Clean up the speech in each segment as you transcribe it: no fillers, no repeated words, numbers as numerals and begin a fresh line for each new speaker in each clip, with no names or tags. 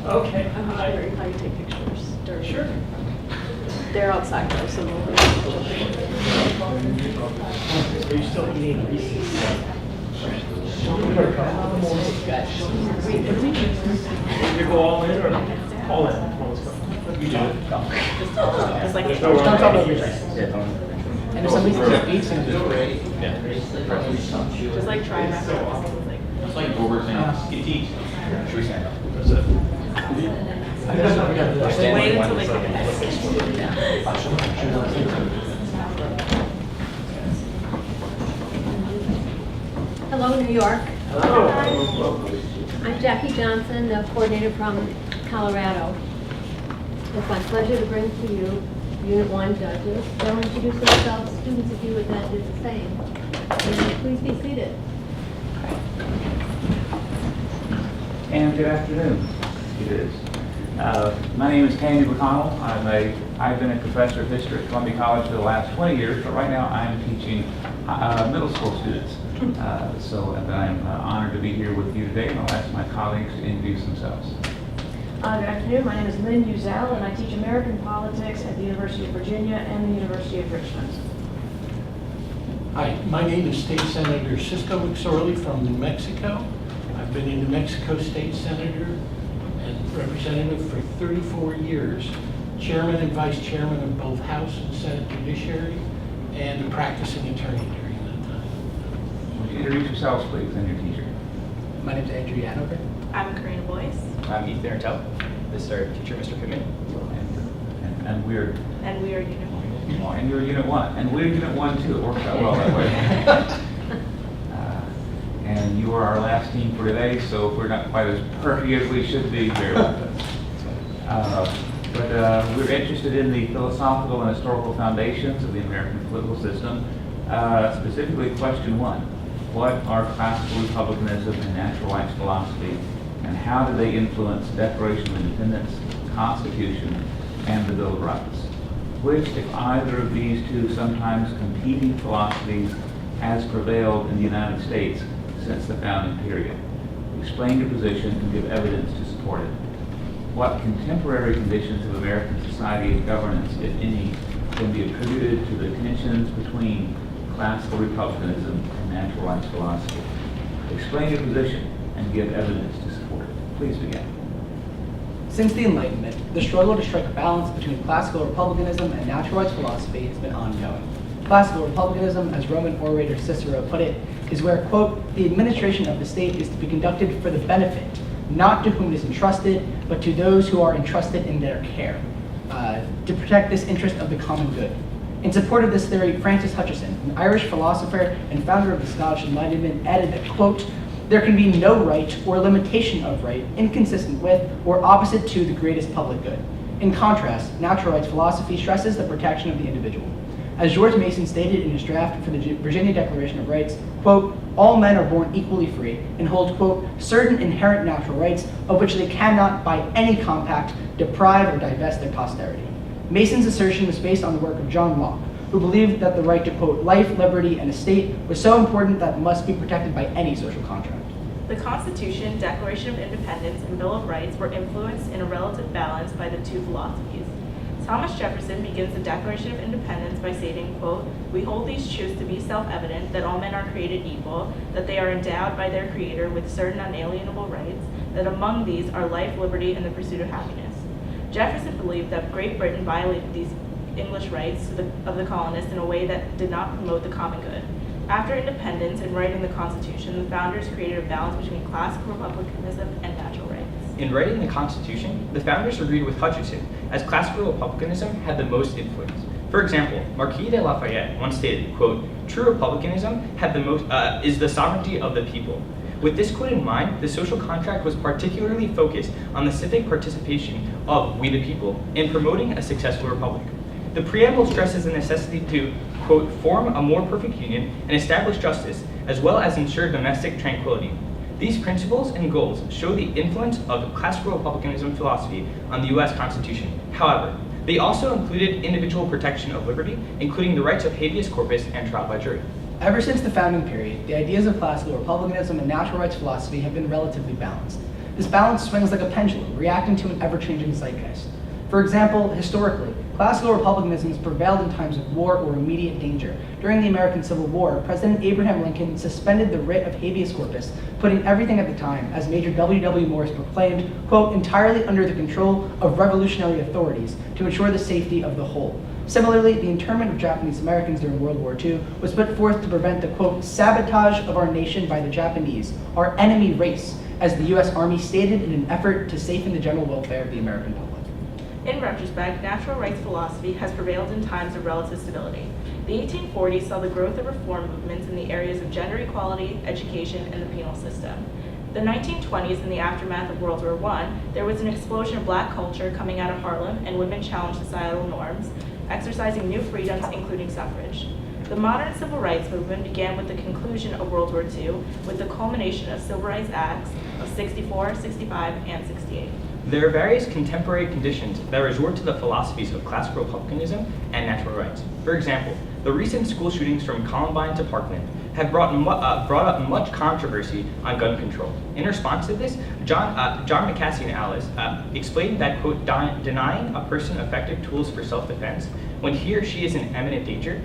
Okay.
I'm not sure how you take pictures during.
Sure.
They're outside though, so we'll.
Are you still eating Reese's? You go all in or all in? Let's go. You do it.
It's like.
There's no wrong.
Don't talk about
way.
And if somebody says beats and
Just like try and wrap it up.
It's like over saying, get eat. Should we stand up?
That's it.
Wait until they come in.
Hello, New York.
Hello.
I'm Jackie Johnson, the coordinator from Colorado. It's my pleasure to bring to you Unit 1 judges. They'll introduce themselves. Students, if you would then do the same. And please be seated.
And good afternoon. It is. My name is Tandy McConnell. I've been a professor of history at Columbia College for the last 20 years, but right now I'm teaching middle school students. And I'm honored to be here with you today, and I'll ask my colleagues to introduce themselves.
Good afternoon. My name is Lynn Uzel, and I teach American politics at the University of Virginia and the University of Richmond.
Hi, my name is State Senator Cisco McSorley from New Mexico. I've been a New Mexico State Senator and Representative for 34 years, Chairman and Vice Chairman of both House and Senate Judiciary, and a practicing attorney during that time.
Would you introduce yourselves, please, and your teacher?
My name is Andrew Yanover.
I'm Karina Boyce.
I'm Ethan Artel. This is our teacher, Mr. Pitman.
And we're
And we are Unit 1.
and you're Unit 1, and we're Unit 1 too. It works out well that way. And you are our last team for today, so if we're not quite as perky as we should be, bear with us. But we're interested in the philosophical and historical foundations of the American political system, specifically question 1. What are classical republicanism and natural rights philosophy, and how do they influence the Declaration of Independence, the Constitution, and the Bill of Rights? Which, if either of these two sometimes competing philosophies has prevailed in the United States since the founding period? Explain your position and give evidence to support it. What contemporary conditions of American society and governance, if any, can be attributed to the tensions between classical republicanism and natural rights philosophy? Explain your position and give evidence to support it. Please begin.
Since the Enlightenment, the struggle to strike a balance between classical republicanism and natural rights philosophy has been ongoing. Classical republicanism, as Roman orator Cicero put it, is where, quote, the administration of the state is to be conducted for the benefit, not to whom it is entrusted, but to those who are entrusted in their care, to protect this interest of the common good. In support of this theory, Francis Hutcheson, an Irish philosopher and founder of the Scottish Enlightenment, added that, quote, there can be no right or limitation of right inconsistent with or opposite to the greatest public good. In contrast, natural rights philosophy stresses the protection of the individual. As George Mason stated in his draft for the Virginia Declaration of Rights, quote, all men are born equally free and hold, quote, certain inherent natural rights of which they cannot by any compact deprive or divest their posterity. Mason's assertion was based on the work of John Locke, who believed that the right to, quote, life, liberty, and estate was so important that it must be protected by any social contract.
The Constitution, Declaration of Independence, and Bill of Rights were influenced in a relative balance by the two philosophies. Thomas Jefferson begins the Declaration of Independence by stating, quote, we hold these truths to be self-evident, that all men are created equal, that they are endowed by their Creator with certain unalienable rights, that among these are life, liberty, and the pursuit of happiness. Jefferson believed that Great Britain violated these English rights of the colonists in a way that did not promote the common good. After independence and writing the Constitution, the founders created a balance between classical republicanism and natural rights.
In writing the Constitution, the founders agreed with Hutcheson, as classical republicanism had the most influence. For example, Marquis de Lafayette once stated, quote, true republicanism had the most, is the sovereignty of the people. With this quote in mind, the social contract was particularly focused on the civic participation of we the people in promoting a successful republic. The preamble stresses the necessity to, quote, form a more perfect union and establish justice, as well as ensure domestic tranquility. These principles and goals show the influence of classical republicanism philosophy on the U.S. Constitution. However, they also included individual protection of liberty, including the rights of habeas corpus and trial by jury.
Ever since the founding period, the ideas of classical republicanism and natural rights philosophy have been relatively balanced. This balance swings like a pendulum, reacting to an ever-changing zeitgeist. For example, historically, classical republicanism has prevailed in times of war or immediate danger. During the American Civil War, President Abraham Lincoln suspended the writ of habeas corpus, putting everything at the time, as Major W.W. Morris proclaimed, quote, entirely under the control of revolutionary authorities to ensure the safety of the whole. Similarly, the internment of Japanese Americans during World War II was put forth to prevent the, quote, sabotage of our nation by the Japanese, our enemy race, as the U.S. Army stated in an effort to safeguard the general welfare of the American public.
In retrospect, natural rights philosophy has prevailed in times of relative stability. The 1840s saw the growth of reform movements in the areas of gender equality, education, and the penal system. The 1920s, in the aftermath of World War I, there was an explosion of black culture coming out of Harlem, and women challenged societal norms, exercising new freedoms, including suffrage. The modern civil rights movement began with the conclusion of World War II, with the culmination of Civil Rights Acts of 64, 65, and 68.
There are various contemporary conditions that resort to the philosophies of classical republicanism and natural rights. For example, the recent school shootings from Columbine to Parkland have brought up much controversy on gun control. In response to this, John McCaskey Alice explained that, quote, denying a person effective tools for self-defense when he or she is in imminent danger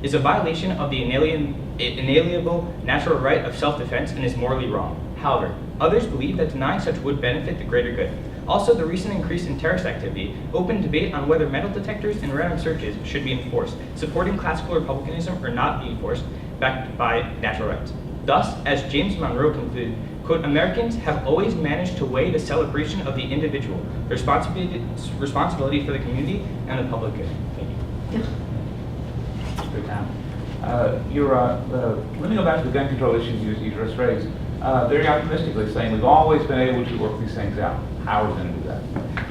is a violation of the inalienable natural right of self-defense and is morally wrong. However, others believe that denying such would benefit the greater good. Also, the recent increase in terrorist activity opened debate on whether metal detectors and random searches should be enforced, supporting classical republicanism or not be enforced, backed by natural rights. Thus, as James Monroe concluded, quote, Americans have always managed to weigh the celebration of the individual, the responsibility for the community, and the public good. Thank you.
Good time. Let me go back to the gun control issues you just raised. Very optimistically saying we've always been able to work these things out. How are we going to do that?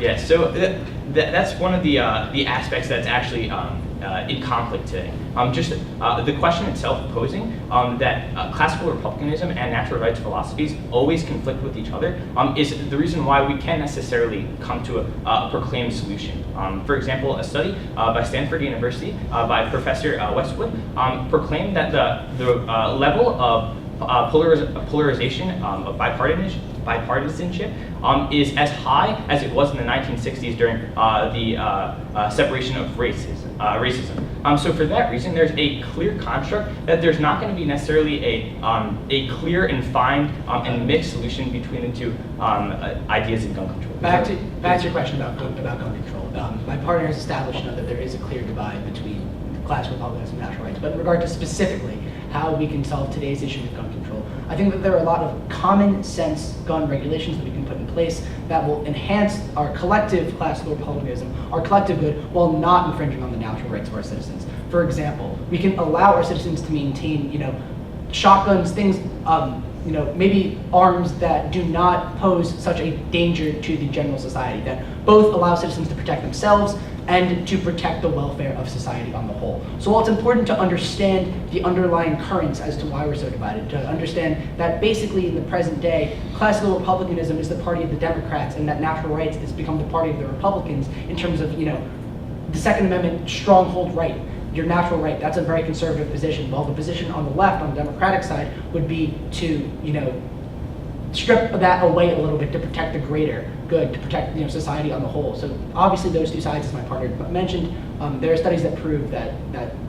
Yeah, so that's one of the aspects that's actually in conflict today. Just the question itself posing that classical republicanism and natural rights philosophies always conflict with each other is the reason why we can't necessarily come to a proclaimed solution. For example, a study by Stanford University by Professor Westwood proclaimed that the level of polarization of bipartisanship is as high as it was in the 1960s during the separation of racism. So for that reason, there's a clear construct that there's not going to be necessarily a clear and fine and mixed solution between the two ideas in gun control.
Back to your question about gun control. My partner has established that there is a clear divide between classical republicanism and natural rights, but in regard to specifically how we can solve today's issue with gun control, I think that there are a lot of common sense gun regulations that we can put in place that will enhance our collective classical republicanism, our collective good, while not infringing on the natural rights of our citizens. For example, we can allow our citizens to maintain, shotguns, things, maybe arms that do not pose such a danger to the general society, that both allow citizens to protect themselves and to protect the welfare of society on the whole. So while it's important to understand the underlying currents as to why we're so divided, to understand that basically in the present day, classical republicanism is the party of the Democrats and that natural rights has become the party of the Republicans in terms of, the Second Amendment stronghold right, your natural right, that's a very conservative position, while the position on the left, on the Democratic side, would be to, strip that away a little bit to protect the greater good, to protect society on the whole. So obviously those two sides, as my partner mentioned, there are studies that prove that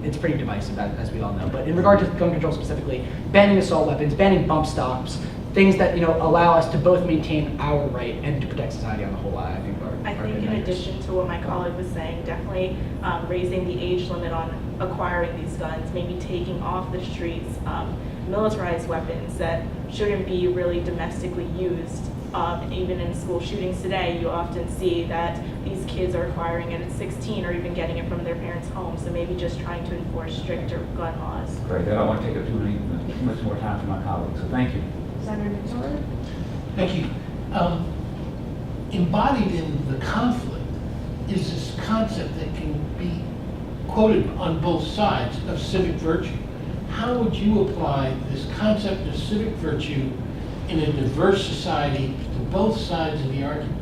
it's pretty divisive, as we all know. But in regard to gun control specifically, banning assault weapons, banning bump stocks, things that allow us to both maintain our right and to protect society on the whole, I think are
in addition to what my colleague was saying, definitely raising the age limit on acquiring these guns, maybe taking off the streets militarized weapons that shouldn't be really domestically used. Even in school shootings today, you often see that these kids are acquiring it at 16 or even getting it from their parents' home. So maybe just trying to enforce stricter gun laws.
Great. I don't want to take up too much more time from my colleagues, so thank you.
Senator Mcsorley?
Thank you. Embodied in the conflict is this concept that can be quoted on both sides of civic virtue. How would you apply this concept of civic virtue in a diverse society to both sides of the argument?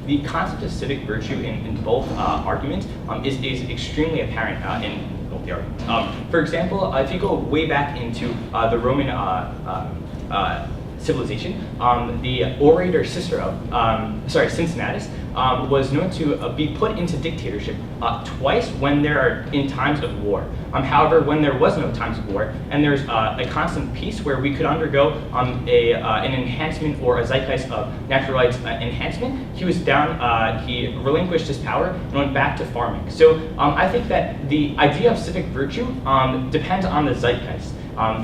The concept of civic virtue in both arguments is extremely apparent in both the arguments. For example, if you go way back into the Roman civilization, the orator Cicero, Cincinnatus, was known to be put into dictatorship twice when there are in times of war. However, when there was no times of war and there's a constant peace where we could undergo an enhancement or a zeitgeist of natural rights enhancement, he was down, he relinquished his power and went back to farming. So I think that the idea of civic virtue depends on the zeitgeist.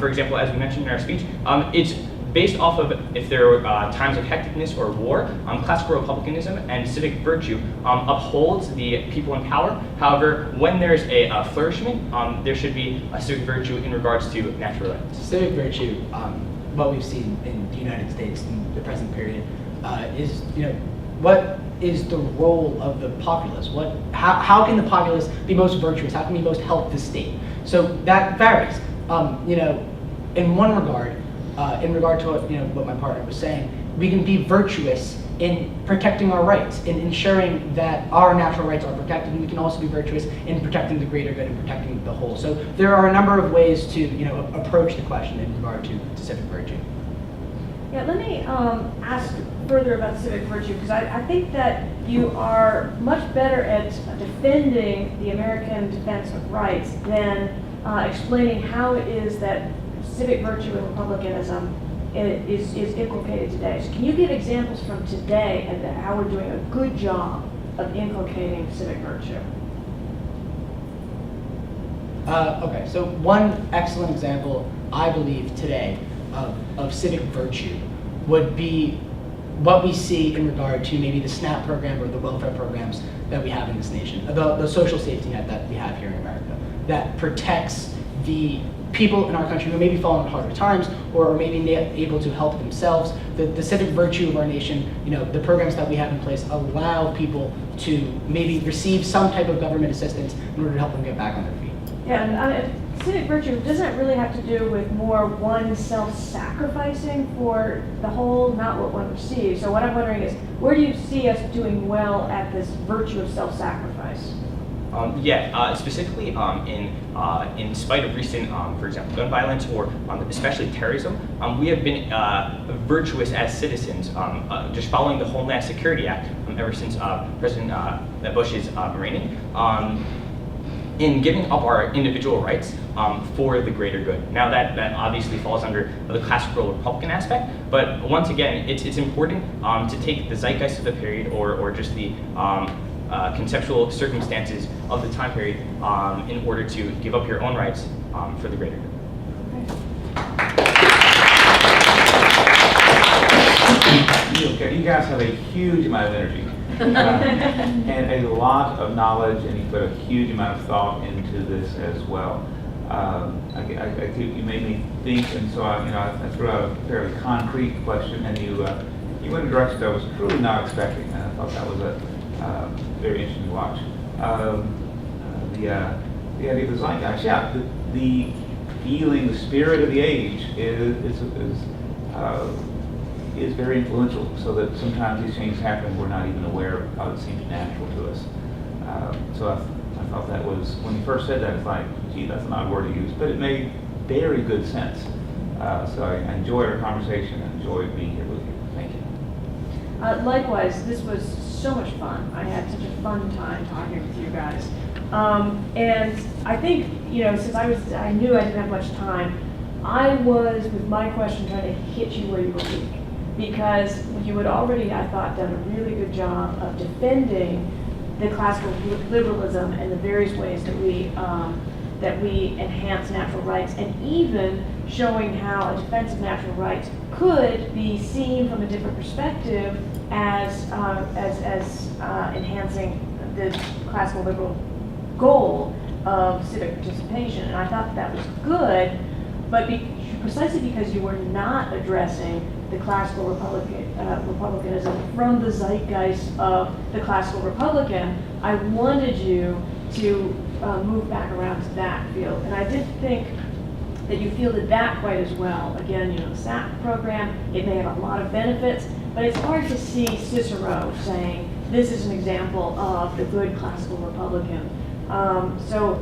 For example, as we mentioned in our speech, it's based off of if there were times of hecticness or war. Classical republicanism and civic virtue upholds the people in power. However, when there's a flourishment, there should be a civic virtue in regards to natural rights.
Civic virtue, what we've seen in the United States in the present period, is, what is the role of the populace? How can the populace be most virtuous? How can we most help the state? So that varies. In one regard, in regard to what my partner was saying, we can be virtuous in protecting our rights, in ensuring that our natural rights are protected, and we can also be virtuous in protecting the greater good and protecting the whole. So there are a number of ways to approach the question in regard to civic virtue.
Yeah, let me ask further about civic virtue, because I think that you are much better at defending the American defense of rights than explaining how it is that civic virtue and republicanism is inculcated today. So can you give examples from today and how we're doing a good job of inculcating civic virtue?
Okay, so one excellent example, I believe, today of civic virtue would be what we see in regard to maybe the SNAP program or the welfare programs that we have in this nation, the social safety net that we have here in America, that protects the people in our country who may be falling on harder times or are maybe not able to help themselves. The civic virtue of our nation, the programs that we have in place allow people to maybe receive some type of government assistance in order to help them get back on their feet.
Yeah, and civic virtue doesn't really have to do with more one self-sacrificing for the whole, not what one receives. So what I'm wondering is, where do you see us doing well at this virtue of self-sacrifice?
Specifically in spite of recent, for example, gun violence or especially terrorism, we have been virtuous as citizens, just following the Homeland Security Act ever since President Bush is reigning, in giving up our individual rights for the greater good. Now that obviously falls under the classical Republican aspect, but once again, it's important to take the zeitgeist of the period or just the conceptual circumstances of the time period in order to give up your own rights for the greater good.
Okay, you guys have a huge amount of energy and a lot of knowledge, and you put a huge amount of thought into this as well. You made me think, and so I threw out a fairly concrete question, and you went in a direction I was truly not expecting, and I thought that was a very interesting to watch. The idea of the zeitgeist, the feeling, the spirit of the age is very influential, so that sometimes these changes happen, we're not even aware of how it seems natural to us. So I thought that was, when you first said that, it's like, gee, that's an odd word to use, but it made very good sense. So I enjoyed our conversation and enjoyed being here with you. Thank you.
Likewise, this was so much fun. I had such a fun time talking with you guys. And I think, since I knew I didn't have much time, I was, with my question, trying to hit you where you were weak. Because you had already, I thought, done a really good job of defending the classical liberalism and the various ways that we enhance natural rights, and even showing how a defense of natural rights could be seen from a different perspective as enhancing the classical liberal goal of civic participation. And I thought that was good, but precisely because you were not addressing the classical republicanism from the zeitgeist of the classical Republican, I wanted you to move back around to that field. And I did think that you fielded that quite as well. Again, the SAP program, it may have a lot of benefits, but it's hard to see Cicero saying, this is an example of the good classical Republican. So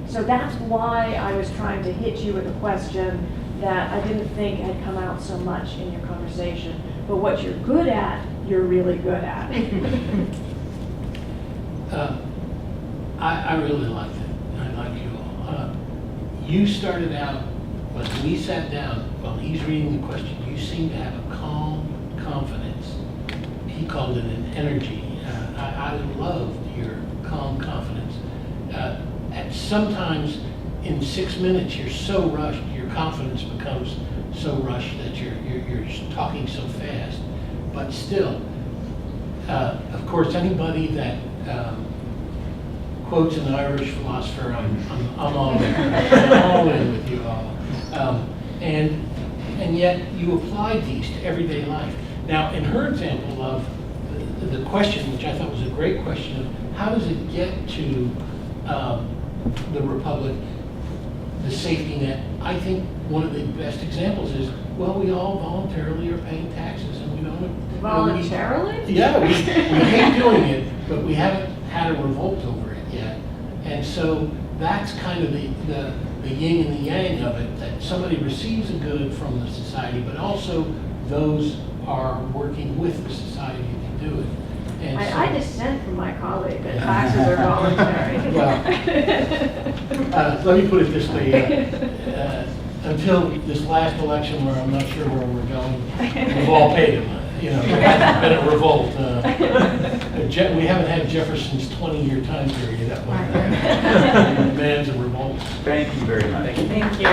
that's why I was trying to hit you with a question that I didn't think had come out so much in your conversation. But what you're good at, you're really good at.
I really liked it. I like you all. You started out, when we sat down, while he's reading the question, you seem to have a calm confidence. He called it an energy. I loved your calm confidence. At sometimes in 6 minutes, you're so rushed, your confidence becomes so rushed that you're talking so fast. But still, of course, anybody that quotes an Irish philosopher, I'm all in. I'm all in with you all. And yet you applied these to everyday life. Now, in her example of the question, which I thought was a great question, of how does it get to the Republic, the safety net? I think one of the best examples is, well, we all voluntarily are paying taxes, and we don't.
Voluntarily?
Yeah, we hate doing it, but we haven't had a revolt over it yet. And so that's kind of the yin and the yang of it, that somebody receives a good from the society, but also those are working with the society to do it. And
I dissent from my colleague that taxes are voluntary.
Well, let me put it this way. Until this last election, where I'm not sure where we're going, we've all paid them. You know, there's been a revolt. We haven't had Jefferson's 20-year time period. That one demands a revolt.
Thank you very much.
Thank you.